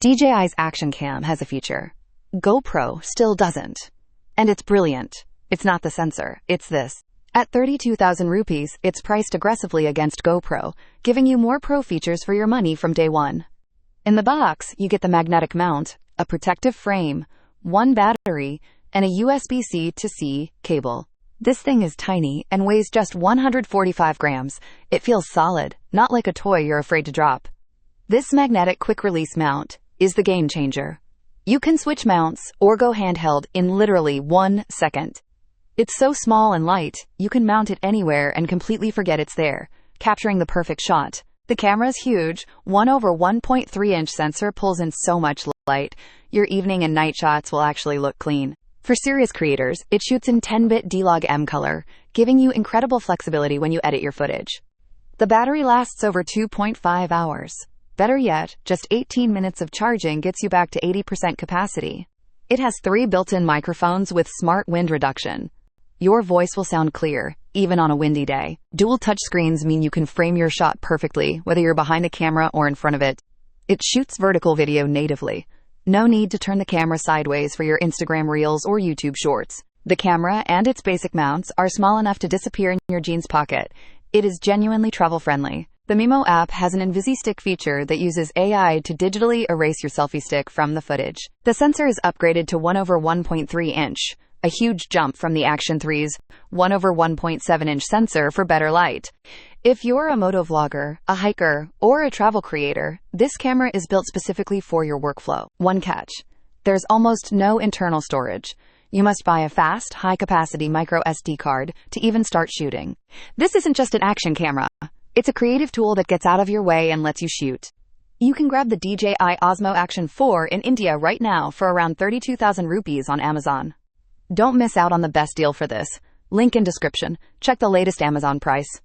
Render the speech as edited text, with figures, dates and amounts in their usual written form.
DJI's Action Cam has a feature. GoPro still doesn't. And it's brilliant. It's not the sensor, it's this. At 32,000 rupees, it's priced aggressively against GoPro, giving you more pro features for your money from day one. In the box, you get the magnetic mount, a protective frame, one battery, and a USB-C to C cable. This thing is tiny and weighs just 145 grams. It feels solid, not like a toy you're afraid to drop. This magnetic quick-release mount is the game changer. You can switch mounts or go handheld in literally 1 second. It's so small and light, you can mount it anywhere and completely forget it's there, capturing the perfect shot. The camera's huge, 1/1.3-inch sensor pulls in so much light, your evening and night shots will actually look clean. For serious creators, it shoots in 10-bit D-Log-M color, giving you incredible flexibility when you edit your footage. The battery lasts over 2.5 hours. Better yet, just 18 minutes of charging gets you back to 80% capacity. It has 3 built-in microphones with smart wind reduction. Your voice will sound clear, even on a windy day. Dual touchscreens mean you can frame your shot perfectly, whether you're behind a camera or in front of it. It shoots vertical video natively. No need to turn the camera sideways for your Instagram Reels or YouTube Shorts. The camera and its basic mounts are small enough to disappear in your jeans pocket. It is genuinely travel-friendly. The Mimo app has an InvisiStick feature that uses AI to digitally erase your selfie stick from the footage. The sensor is upgraded to 1/1.3-inch, a huge jump from the Action 3's 1/1.7-inch sensor for better light. If you're a motovlogger, a hiker, or a travel creator, this camera is built specifically for your workflow. One catch: there's almost no internal storage. You must buy a fast, high-capacity micro SD card to even start shooting. This isn't just an action camera. It's a creative tool that gets out of your way and lets you shoot. You can grab the DJI Osmo Action 4 in India right now for around 32,000 rupees on Amazon. Don't miss out on the best deal for this. Link in description. Check the latest Amazon price.